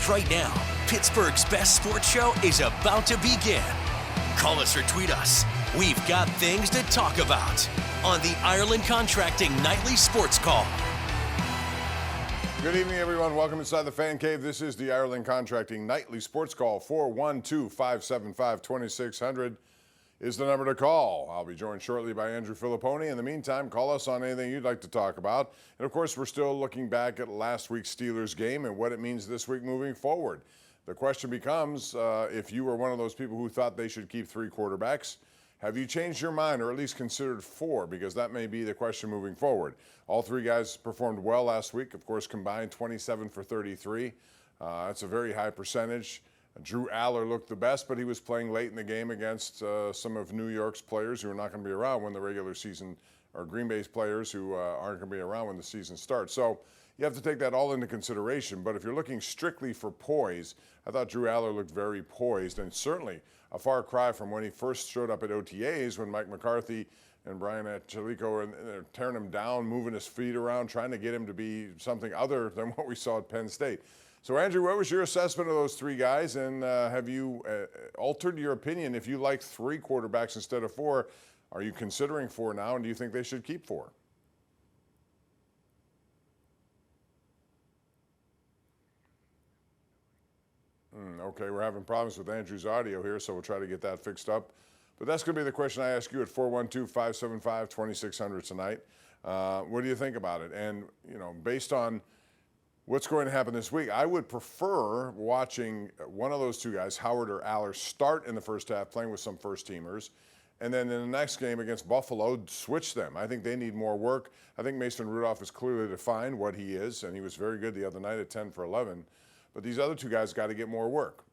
right now. Pittsburgh's best sports show is about to begin. Call us or tweet us. We've got things to talk about on the Ireland Contracting Nightly Sports Call. Good evening, everyone. Welcome inside the Fan Cave. This is the Ireland Contracting Nightly Sports Call. 412-575-2600 is the number to call. I'll be joined shortly by Andrew Fillipponi. In the meantime, call us on anything you'd like to talk about. And, of course, we're still looking back at last week's Steelers game and what it means this week moving forward. The question becomes, if you were one of those people who thought they should keep 3 quarterbacks, have you changed your mind or at least considered 4? Because that may be the question moving forward. All 3 guys performed well last week. Of course, combined 27 for 33. That's a very high percentage. Drew Aller looked the best, but he was playing late in the game against some of New York's players who are not going to be around when the regular season, or Green Bay's players who aren't going to be around when the season starts. So you have to take that all into consideration. But if you're looking strictly for poise, I thought Drew Aller looked very poised, and certainly a far cry from when he first showed up at OTAs when Mike McCarthy and Brian Chalico are tearing him down, moving his feet around, trying to get him to be something other than what we saw at Penn State. So, Andrew, what was your assessment of those 3 guys, and have you altered your opinion? If you like 3 quarterbacks instead of 4, are you considering 4 now, and do you think they should keep 4? Okay, we're having problems with Andrew's audio here, so we'll try to get that fixed up. But that's going to be the question I ask you at 412-575-2600 tonight. What do you think about it? And, you know, based on what's going to happen this week, I would prefer watching one of those 2 guys, Howard or Aller, start in the first half playing with some first-teamers, and then in the next game against Buffalo, switch them. I think they need more work. I think Mason Rudolph has clearly defined what he is, and he was very good the other night at 10 for 11. But these other 2 guys got to get more work.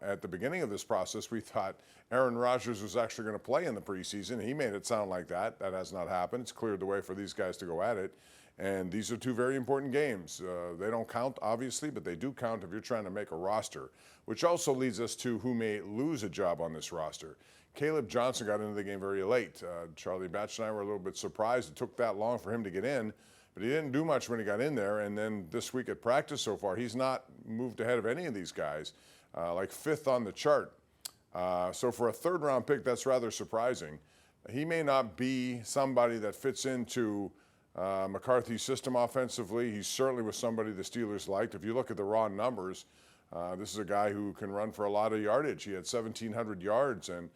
At the beginning of this process, we thought Aaron Rodgers was actually going to play in the preseason. He made it sound like that. That has not happened. It's cleared the way for these guys to go at it. And these are 2 very important games. They don't count, obviously, but they do count if you're trying to make a roster, which also leads us to who may lose a job on this roster. Caleb Johnson got into the game very late. Charlie Batch and I were a little bit surprised it took that long for him to get in, but he didn't do much when he got in there. And then this week at practice so far, he's not moved ahead of any of these guys, like 5th on the chart. So for a 3rd-round pick, that's rather surprising. He may not be somebody that fits into McCarthy's system offensively. He certainly was somebody the Steelers liked. If you look at the raw numbers, this is a guy who can run for a lot of yardage. He had 1,700 yards and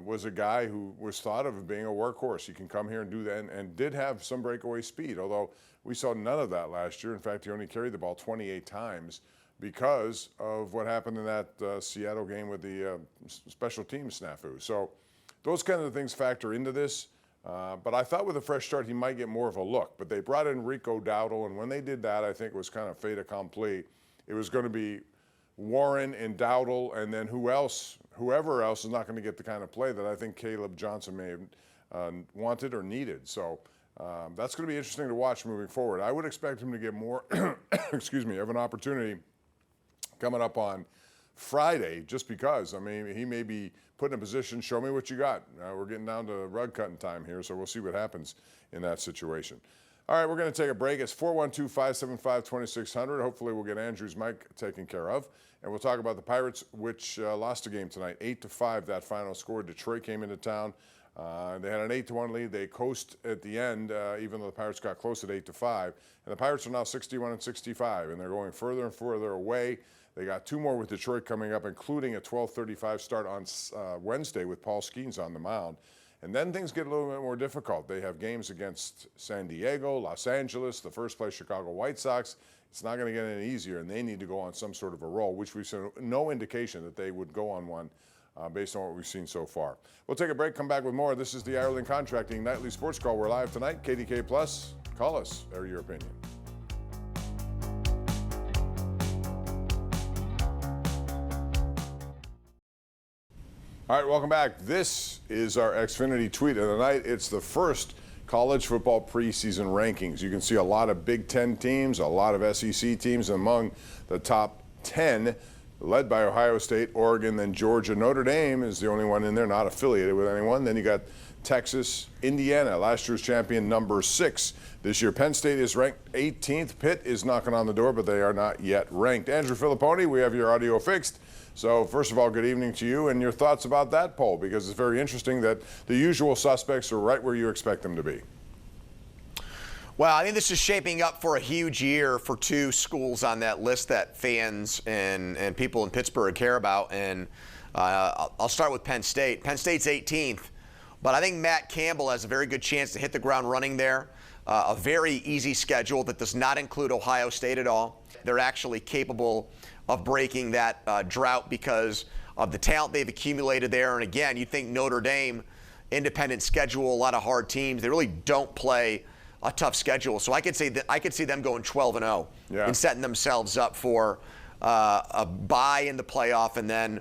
was a guy who was thought of as being a workhorse. He can come here and do that, and did have some breakaway speed, although we saw none of that last year. In fact, he only carried the ball 28 times because of what happened in that Seattle game with the special teams snafu. So those kind of things factor into this. But I thought with a fresh start, he might get more of a look. But they brought in Rico Dowdle, and when they did that, I think it was kind of fait accompli. It was going to be Warren and Dowdle, and then whoever else is not going to get the kind of play that I think Caleb Johnson may have wanted or needed. So that's going to be interesting to watch moving forward. I would expect him to get more, excuse me, of an opportunity coming up on Friday, just because. I mean, he may be put in a position, show me what you got. We're getting down to rug cutting time here, so we'll see what happens in that situation. All right, we're going to take a break. It's 412-575-2600. Hopefully we'll get Andrew's mic taken care of. And we'll talk about the Pirates, which lost a game tonight, 8-5, that final score. Detroit came into town. They had an 8-1 lead. They coast at the end, even though the Pirates got close at 8-5. And the Pirates are now 61-65, and they're going further and further away. They got 2 more with Detroit coming up, including a 12:35 start on Wednesday with Paul Skeens on the mound. And then things get a little bit more difficult. They have games against San Diego, Los Angeles, the first place Chicago White Sox. It's not going to get any easier, and they need to go on some sort of a roll, which we've seen no indication that they would go on one based on what we've seen so far. We'll take a break, come back with more. This is the Ireland Contracting Nightly Sports Call. We're live tonight, KDK Plus. Call us, air your opinion. All right, welcome back. This is our Xfinity tweet of the night. It's the first college football preseason rankings. You can see a lot of Big Ten teams, a lot of SEC teams among the top 10, led by Ohio State, Oregon, then Georgia. Notre Dame is the only one in there not affiliated with anyone. Then you got Texas, Indiana, last year's champion, number 6. This year, Penn State is ranked 18th. Pitt is knocking on the door, but they are not yet ranked. Andrew Fillipponi, we have your audio fixed. So first of all, good evening to you and your thoughts about that poll, because it's very interesting that the usual suspects are right where you expect them to be. Well, I think this is shaping up for a huge year for 2 schools on that list that fans and people in Pittsburgh care about. And I'll start with Penn State. Penn State's 18th, but I think Matt Campbell has a very good chance to hit the ground running there. A very easy schedule that does not include Ohio State at all. They're actually capable of breaking that drought because of the talent they've accumulated there. And again, you think Notre Dame, independent schedule, a lot of hard teams. They really don't play a tough schedule. So I could see them going 12-0 and setting themselves up for a bye in the playoff and then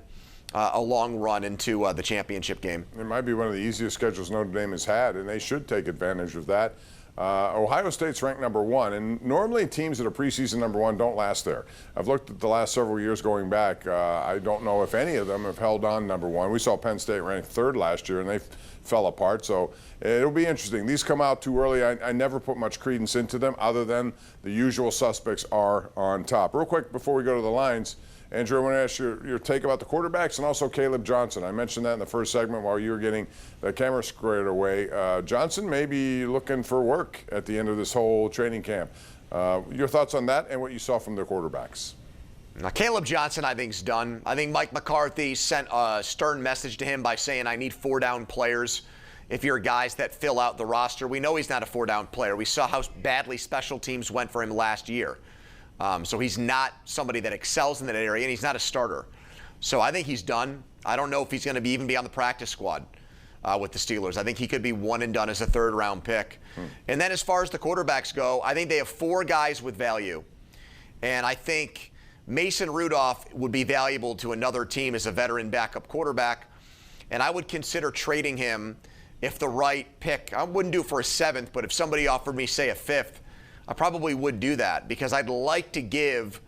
a long run into the championship game. It might be one of the easiest schedules Notre Dame has had, and they should take advantage of that. Ohio State's ranked number 1, and normally teams that are preseason number 1 don't last there. I've looked at the last several years going back. I don't know if any of them have held on number 1. We saw Penn State ranked 3rd last year, and they fell apart. So it'll be interesting. These come out too early. I never put much credence into them other than the usual suspects are on top. Real quick before we go to the lines, Andrew, I want to ask your take about the quarterbacks and also Caleb Johnson. I mentioned that in the first segment while you were getting the camera squared away. Johnson may be looking for work at the end of this whole training camp. Your thoughts on that and what you saw from the quarterbacks? Now, Caleb Johnson, I think, is done. I think Mike McCarthy sent a stern message to him by saying, I need 4-down players if you're guys that fill out the roster. We know he's not a 4-down player. We saw how badly special teams went for him last year. So he's not somebody that excels in that area, and he's not a starter. So I think he's done. I don't know if he's going to even be on the practice squad with the Steelers. I think he could be one and done as a 3rd-round pick. And then as far as the quarterbacks go, I think they have 4 guys with value. And I think Mason Rudolph would be valuable to another team as a veteran backup quarterback. And I would consider trading him if the right pick. I wouldn't do it for a 7th, but if somebody offered me, say, a 5th, I probably would do that because I'd like to give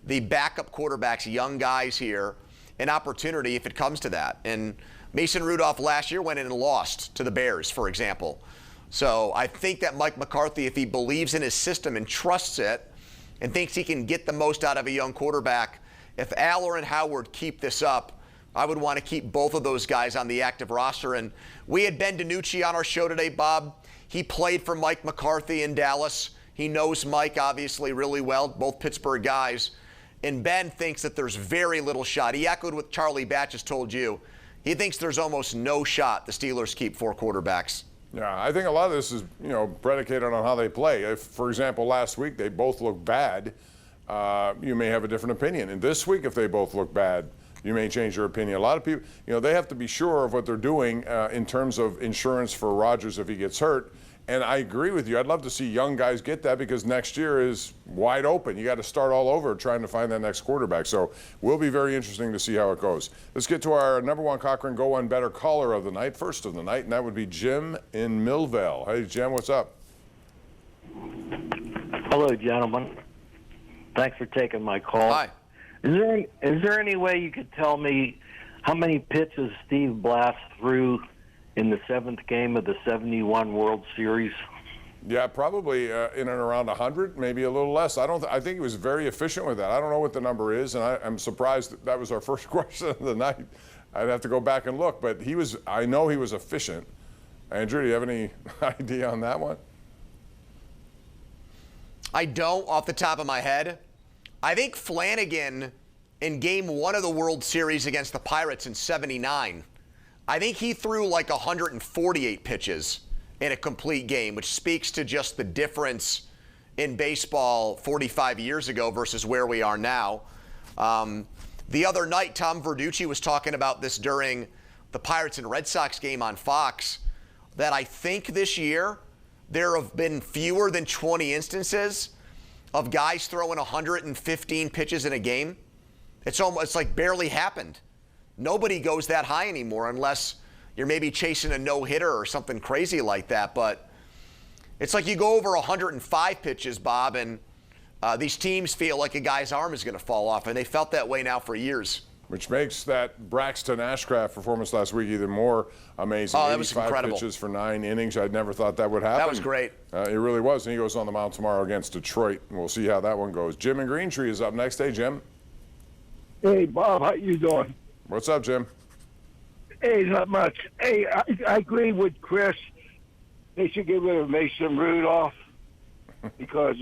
the backup quarterbacks, young guys here, an opportunity if it comes to that. And Mason Rudolph last year went in and lost to the Bears, for example. So I think that Mike McCarthy, if he believes in his system and trusts it and thinks he can get the most out of a young quarterback, if Aller and Howard keep this up, I would want to keep both of those guys on the active roster. And we had Ben DiNucci on our show today, Bob. He played for Mike McCarthy in Dallas. He knows Mike, obviously, really well, both Pittsburgh guys. And Ben thinks that there's very little shot. He echoed what Charlie Batch has told you. He thinks there's almost no shot the Steelers keep 4 quarterbacks. Yeah, I think a lot of this is, predicated on how they play. If, for example, last week they both look bad, you may have a different opinion. And this week, if they both look bad, you may change your opinion. A lot of people, they have to be sure of what they're doing in terms of insurance for Rodgers if he gets hurt. And I agree with you. I'd love to see young guys get that because next year is wide open. You got to start all over trying to find that next quarterback. So will be very interesting to see how it goes. Let's get to our number 1 Cochran Go One Better caller of the night, first of the night, and that would be Jim in Millvale. Hey, Jim, what's up? Hello, gentlemen. Thanks for taking my call. Hi. Is there any way you could tell me how many pitches Steve Blass threw in the 7th game of the 71 World Series? Yeah, probably in and around 100, maybe a little less. I think he was very efficient with that. I don't know what the number is, and I'm surprised that was our first question of the night. I'd have to go back and look, but I know he was efficient. Andrew, do you have any idea on that one? I don't off the top of my head. I think Flanagan in Game 1 of the World Series against the Pirates in '79, I think he threw like 148 pitches in a complete game, which speaks to just the difference in baseball 45 years ago versus where we are now. The other night, Tom Verducci was talking about this during the Pirates and Red Sox game on Fox, that I think this year there have been fewer than 20 instances of guys throwing 115 pitches in a game. It's like barely happened. Nobody goes that high anymore unless you're maybe chasing a no-hitter or something crazy like that. But it's like you go over 105 pitches, Bob, and these teams feel like a guy's arm is going to fall off, and they felt that way now for years. which makes that Braxton Ashcraft performance last week even more amazing. Oh, that was 85 incredible. pitches for 9 innings. I'd never thought that would happen. That was great. It really was, and he goes on the mound tomorrow against Detroit, and we'll see how that one goes. Jim in Greentree is up next. Hey, Jim. Hey, Bob, how you doing? What's up, Jim? Hey, not much. Hey, I agree with Chris. They should get rid of Mason Rudolph because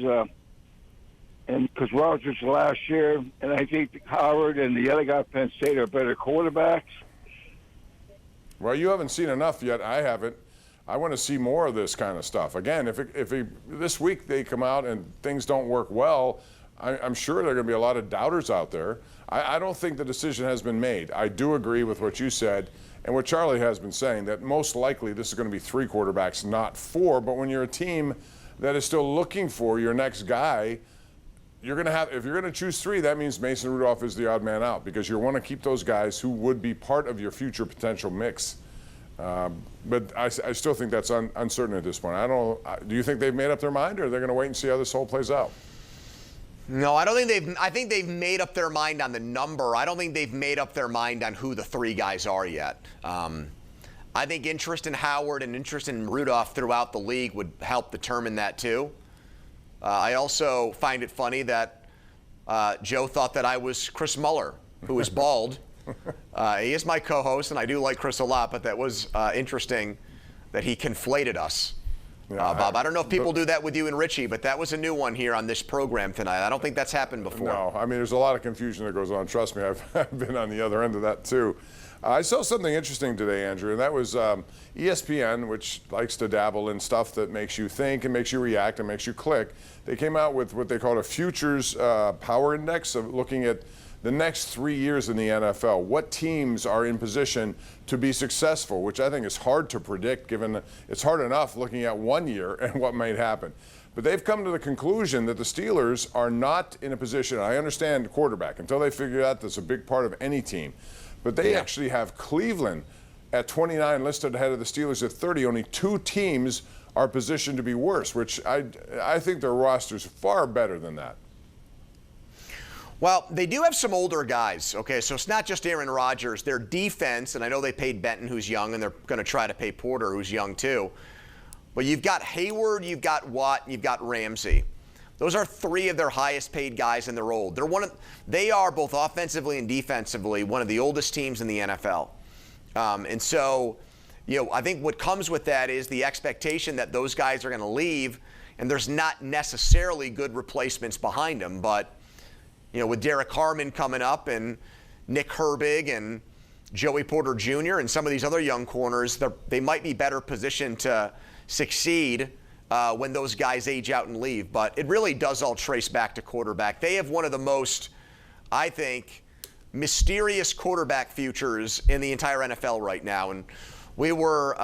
Rogers last year, and I think Howard and the other guy at Penn State are better quarterbacks. Well, you haven't seen enough yet. I haven't. I want to see more of this kind of stuff. Again, if this week they come out and things don't work well, I'm sure there are going to be a lot of doubters out there. I don't think the decision has been made. I do agree with what you said and what Charlie has been saying, that most likely this is going to be 3 quarterbacks, not 4. But when you're a team that is still looking for your next guy, you're going to have, if you're going to choose 3, that means Mason Rudolph is the odd man out, because you want to keep those guys who would be part of your future potential mix. But I still think that's uncertain at this point. I don't know. Do you think they've made up their mind, or are they going to wait and see how this whole plays out? No, I don't think they've. I think they've made up their mind on the number. I don't think they've made up their mind on who the 3 guys are yet. I think interest in Howard and interest in Rudolph throughout the league would help determine that too. I also find it funny that Joe thought that I was Chris Muller, who is bald. He is my co-host, and I do like Chris a lot, but that was interesting that he conflated us. Yeah, Bob, I don't know if people do that with you and Richie, but that was a new one here on this program tonight. I don't think that's happened before. No, I mean, there's a lot of confusion that goes on. Trust me, I've been on the other end of that too. I saw something interesting today, Andrew, and that was ESPN, which likes to dabble in stuff that makes you think and makes you react and makes you click. They came out with what they called a futures power index of looking at the next 3 years in the NFL. What teams are in position to be successful, which I think is hard to predict, given it's hard enough looking at 1 year and what might happen. But they've come to the conclusion that the Steelers are not in a position, I understand quarterback, until they figure out that's a big part of any team. But they actually have Cleveland at 29 listed ahead of the Steelers at 30. Only 2 teams are positioned to be worse, which I think their roster's far better than that. Well, they do have some older guys, okay? So it's not just Aaron Rodgers. Their defense, and I know they paid Benton, who's young, and they're going to try to pay Porter, who's young too. But you've got Hayward, you've got Watt, and you've got Ramsey. Those are 3 of their highest paid guys, and they're old. They are both offensively and defensively one of the oldest teams in the NFL. And so, I think what comes with that is the expectation that those guys are going to leave, and there's not necessarily good replacements behind them. But, with Derek Harmon coming up and Nick Herbig and Joey Porter Jr. and some of these other young corners, they might be better positioned to succeed when those guys age out and leave. But it really does all trace back to quarterback. They have one of the most, I think, mysterious quarterback futures in the entire NFL right now. And we were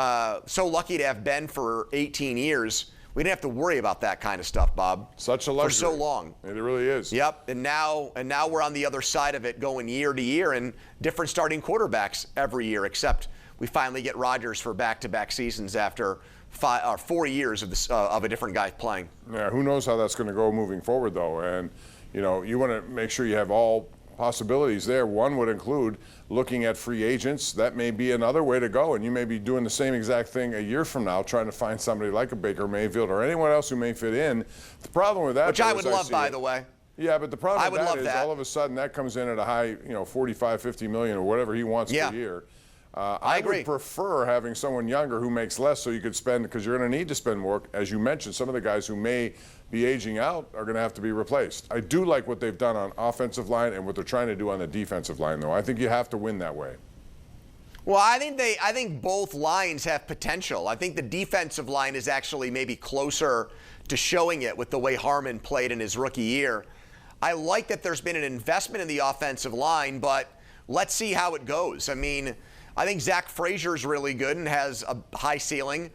so lucky to have Ben for 18 years. We didn't have to worry about that kind of stuff, Bob. Such a luxury. For so long. It really is. Yep. And now we're on the other side of it, going year to year, and different starting quarterbacks every year, except we finally get Rodgers for back-to-back seasons after 4 years of a different guy playing. Yeah, who knows how that's going to go moving forward, though. And, you want to make sure you have all possibilities there. One would include looking at free agents. That may be another way to go, and you may be doing the same exact thing a year from now, trying to find somebody like a Baker Mayfield or anyone else who may fit in. The problem with that, which I would love, by the way. Yeah, but the problem with that is all of a sudden that comes in at a high, 45, 50 million or whatever he wants per year. I agree. Would prefer having someone younger who makes less, so you could spend, because you're going to need to spend more. As you mentioned, some of the guys who may be aging out are going to have to be replaced. I do like what they've done on offensive line and what they're trying to do on the defensive line, though. I think you have to win that way. Well, I think both lines have potential. I think the defensive line is actually maybe closer to showing it with the way Harmon played in his rookie year. I like that there's been an investment in the offensive line, but let's see how it goes. I mean, I think Zach Frazier's really good and has a high ceiling.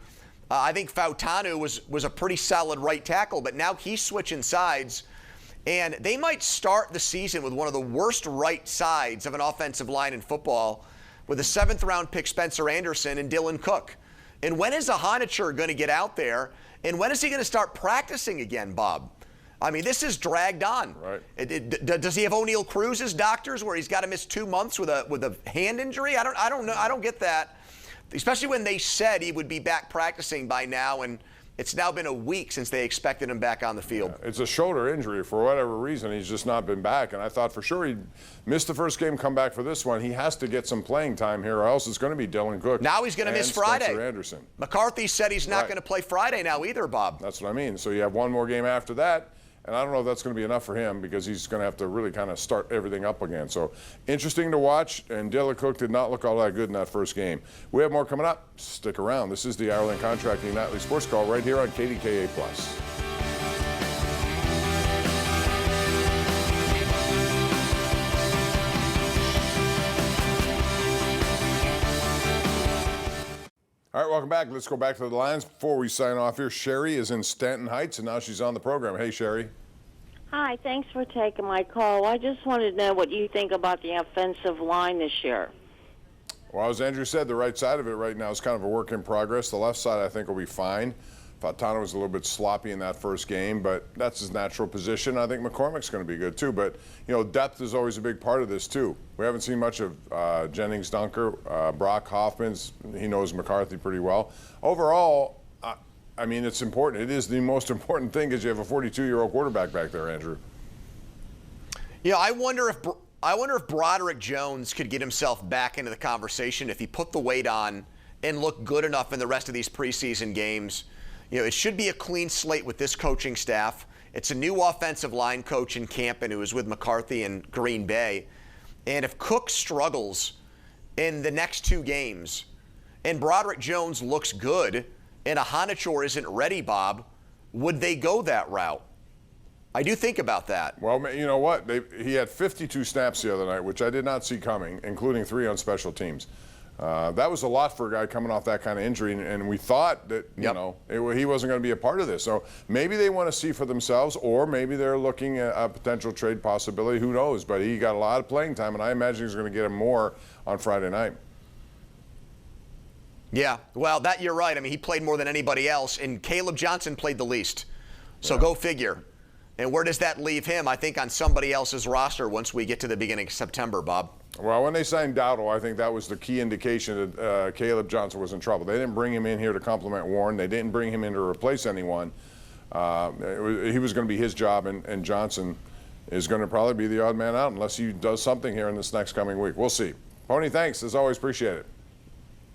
I think Fautanu was a pretty solid right tackle, but now he's switching sides. And they might start the season with one of the worst right sides of an offensive line in football with a 7th-round pick Spencer Anderson and Dylan Cook. And when is Ahanicher going to get out there? And when is he going to start practicing again, Bob? I mean, this is dragged on. Right. Does he have O'Neal Cruz's doctors where he's got to miss 2 months with a hand injury? I don't know. I don't get that. Especially when they said he would be back practicing by now, and it's now been a week since they expected him back on the field. Yeah, it's a shoulder injury. For whatever reason, he's just not been back. And I thought for sure he'd miss the first game, come back for this one. He has to get some playing time here, or else it's going to be Dylan Cook. Now he's going to miss Friday. Spencer Anderson. McCarthy said he's not going to play Friday now either, Bob. That's what I mean. So you have one more game after that. And I don't know if that's going to be enough for him because he's going to have to really kind of start everything up again. So interesting to watch, and Dylan Cook did not look all that good in that first game. We have more coming up. Stick around. This is the Ireland Contracting Nightly Sports Call right here on KDKA+. All right, welcome back. Let's go back to the lines before we sign off here. Sherry is in Stanton Heights, and now she's on the program. Hey, Sherry. Hi, thanks for taking my call. I just wanted to know what you think about the offensive line this year. Well, as Andrew said, the right side of it right now is kind of a work in progress. The left side, I think, will be fine. Fautano was a little bit sloppy in that first game, but that's his natural position. I think McCormick's going to be good, too. But, you know, depth is always a big part of this, too. We haven't seen much of Jennings Dunker. Brock Hoffman's, he knows McCarthy pretty well. Overall, I mean, it's important. It is the most important thing because you have a 42-year-old quarterback back there, Andrew. Yeah, I wonder if Broderick Jones could get himself back into the conversation if he put the weight on and looked good enough in the rest of these preseason games. You know, it should be a clean slate with this coaching staff. It's a new offensive line coach in Campen who was with McCarthy in Green Bay. And if Cook struggles in the next 2 games and Broderick Jones looks good and Ahanichor isn't ready, Bob, would they go that route? I do think about that. Well, you know what? He had 52 snaps the other night, which I did not see coming, including 3 on special teams. That was a lot for a guy coming off that kind of injury, and we thought that, you know, he wasn't going to be a part of this. So maybe they want to see for themselves, or maybe they're looking at a potential trade possibility. Who knows? But he got a lot of playing time, and I imagine he's going to get him more on Friday night. Yeah, well, that you're right. I mean, he played more than anybody else, and Caleb Johnson played the least. So go figure. And where does that leave him? I think on somebody else's roster once we get to the beginning of September, Bob. Well, when they signed Dowdle, I think that was the key indication that Caleb Johnson was in trouble. They didn't bring him in here to complement Warren. They didn't bring him in to replace anyone. He was going to be his job, and Johnson is going to probably be the odd man out unless he does something here in this next coming week. We'll see. Pony, thanks. As always, appreciate it.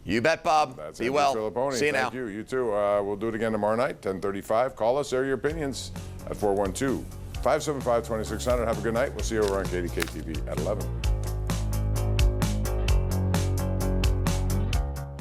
You bet, Bob. That's Be Andrew well. Fillipponi. See you now. Thank you. You too. We'll do it again tomorrow night, 10:35. Call us, air your opinions at 412-575-2600. Have a good night. We'll see you over on KDKA-TV at 11.